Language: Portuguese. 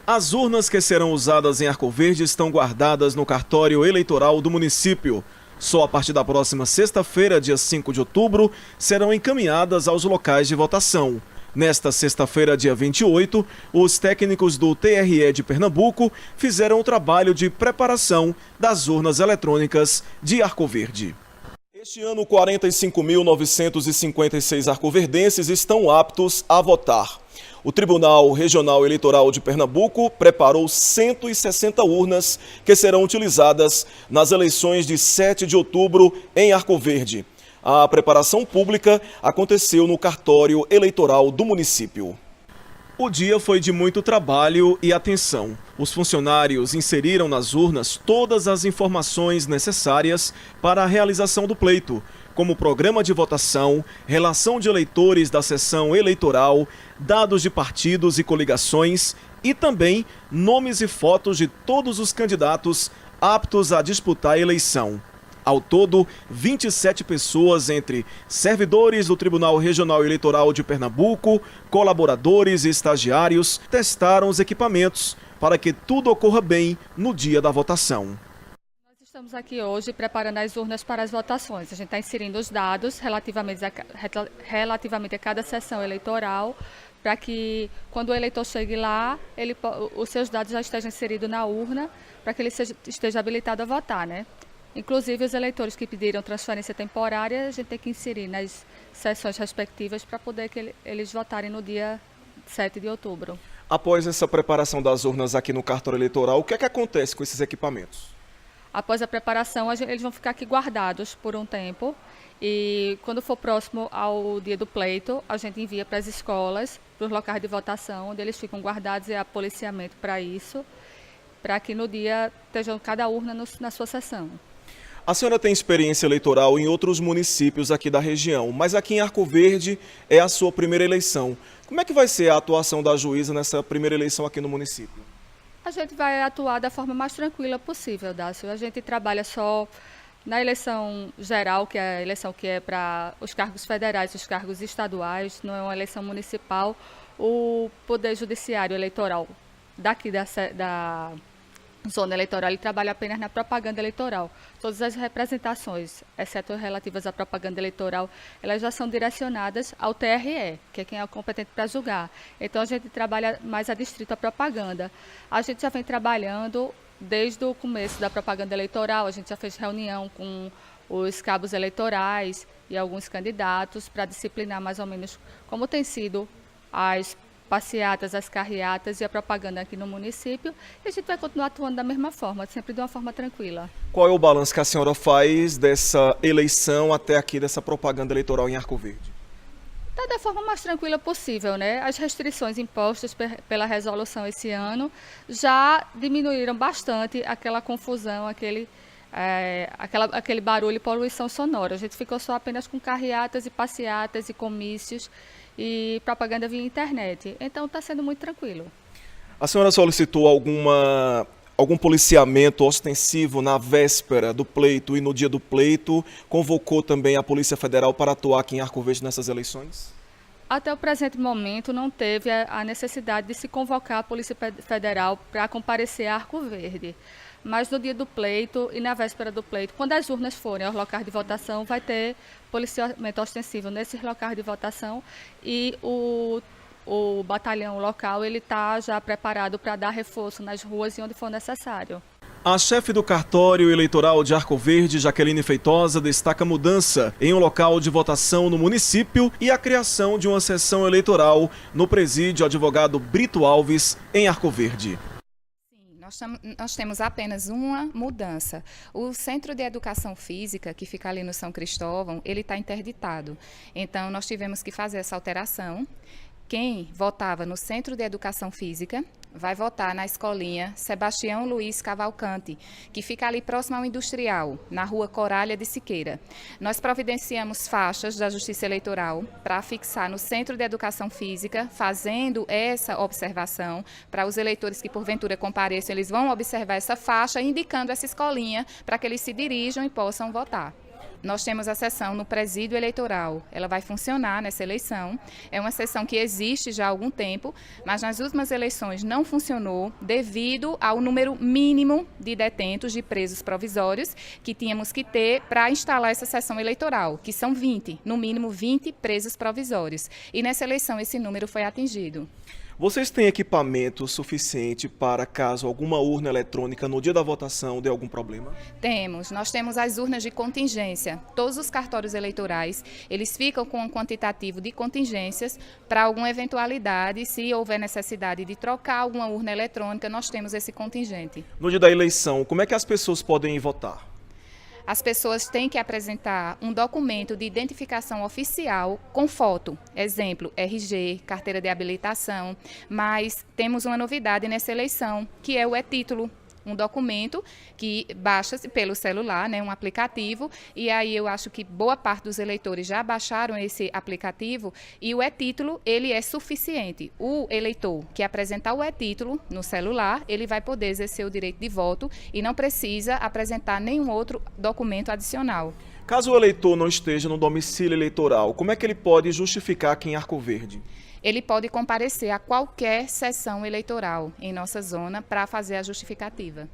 As urnas que serão usadas em Arco Verde estão guardadas no cartório eleitoral do município. Só a partir da próxima sexta-feira, dia 5 de outubro, serão encaminhadas aos locais de votação. Nesta sexta-feira, dia 28, os técnicos do TRE de Pernambuco fizeram o trabalho de preparação das urnas eletrônicas de Arco Verde. Este ano, 45.956 arcoverdenses estão aptos a votar. O Tribunal Regional Eleitoral de Pernambuco preparou 160 urnas que serão utilizadas nas eleições de 7 de outubro em Arco Verde. A preparação pública aconteceu no cartório eleitoral do município. O dia foi de muito trabalho e atenção. Os funcionários inseriram nas urnas todas as informações necessárias para a realização do pleito, como programa de votação, relação de eleitores da sessão eleitoral, dados de partidos e coligações e também nomes e fotos de todos os candidatos aptos a disputar a eleição. Ao todo, 27 pessoas, entre servidores do Tribunal Regional Eleitoral de Pernambuco, colaboradores e estagiários, testaram os equipamentos para que tudo ocorra bem no dia da votação. Nós estamos aqui hoje preparando as urnas para as votações. A gente está inserindo os dados relativamente a cada sessão eleitoral, para que quando o eleitor chegue lá, os seus dados já estejam inseridos na urna, para que ele esteja habilitado a votar, né? Inclusive, os eleitores que pediram transferência temporária, a gente tem que inserir nas sessões respectivas para poder que eles votarem no dia 7 de outubro. Após essa preparação das urnas aqui no cartório eleitoral, o que é que acontece com esses equipamentos? Após a preparação, eles vão ficar aqui guardados por um tempo e quando for próximo ao dia do pleito, a gente envia para as escolas, para os locais de votação, onde eles ficam guardados e há policiamento para isso, para que no dia estejam cada urna na sua sessão. A senhora tem experiência eleitoral em outros municípios aqui da região, mas aqui em Arco Verde é a sua primeira eleição. Como é que vai ser a atuação da juíza nessa primeira eleição aqui no município? A gente vai atuar da forma mais tranquila possível, Dácio. A gente trabalha só na eleição geral, que é a eleição que é para os cargos federais e os cargos estaduais, não é uma eleição municipal. O Poder Judiciário Eleitoral daqui da zona eleitoral, ele trabalha apenas na propaganda eleitoral. Todas as representações, exceto relativas à propaganda eleitoral, elas já são direcionadas ao TRE, que é quem é o competente para julgar. Então, a gente trabalha mais adstrito à propaganda. A gente já vem trabalhando desde o começo da propaganda eleitoral, a gente já fez reunião com os cabos eleitorais e alguns candidatos para disciplinar mais ou menos como tem sido as passeatas, as carreatas e a propaganda aqui no município, e a gente vai continuar atuando da mesma forma, sempre de uma forma tranquila. Qual é o balanço que a senhora faz dessa eleição até aqui, dessa propaganda eleitoral em Arco Verde? Está da forma mais tranquila possível, né? As restrições impostas pela resolução esse ano já diminuíram bastante aquela confusão, aquele barulho e poluição sonora. A gente ficou só apenas com carreatas e passeatas e comícios e propaganda via internet. Então está sendo muito tranquilo. A senhora solicitou algum policiamento ostensivo na véspera do pleito e no dia do pleito? Convocou também a Polícia Federal para atuar aqui em Arco Verde nessas eleições? Até o presente momento não teve a necessidade de se convocar a Polícia Federal para comparecer a Arco Verde. Mas no dia do pleito e na véspera do pleito, quando as urnas forem aos locais de votação, vai ter policiamento ostensivo nesses locais de votação e o batalhão local ele está já preparado para dar reforço nas ruas e onde for necessário. A chefe do cartório eleitoral de Arco Verde, Jaqueline Feitosa, destaca a mudança em um local de votação no município e a criação de uma seção eleitoral no presídio Advogado Brito Alves, em Arco Verde. Nós temos apenas uma mudança. O Centro de Educação Física, que fica ali no São Cristóvão, ele está interditado. Então, nós tivemos que fazer essa alteração. Quem votava no Centro de Educação Física vai votar na escolinha Sebastião Luiz Cavalcante, que fica ali próximo ao Industrial, na rua Coralha de Siqueira. Nós providenciamos faixas da Justiça Eleitoral para fixar no Centro de Educação Física, fazendo essa observação para os eleitores que porventura compareçam, eles vão observar essa faixa, indicando essa escolinha para que eles se dirijam e possam votar. Nós temos a sessão no presídio eleitoral. Ela vai funcionar nessa eleição. É uma sessão que existe já há algum tempo, mas nas últimas eleições não funcionou devido ao número mínimo de detentos, de presos provisórios, que tínhamos que ter para instalar essa sessão eleitoral, que são 20, no mínimo 20 presos provisórios. E nessa eleição esse número foi atingido. Vocês têm equipamento suficiente para caso alguma urna eletrônica no dia da votação dê algum problema? Nós temos as urnas de contingência. Todos os cartórios eleitorais, eles ficam com um quantitativo de contingências para alguma eventualidade, se houver necessidade de trocar alguma urna eletrônica, nós temos esse contingente. No dia da eleição, como é que as pessoas podem votar? As pessoas têm que apresentar um documento de identificação oficial com foto, exemplo, RG, carteira de habilitação, mas temos uma novidade nessa eleição, que é o e-título, um documento que baixa-se pelo celular, né, um aplicativo, e aí eu acho que boa parte dos eleitores já baixaram esse aplicativo, e o e-título, ele é suficiente. O eleitor que apresentar o e-título no celular, ele vai poder exercer o direito de voto e não precisa apresentar nenhum outro documento adicional. Caso o eleitor não esteja no domicílio eleitoral, como é que ele pode justificar aqui em Arco Verde? Ele pode comparecer a qualquer sessão eleitoral em nossa zona para fazer a justificativa.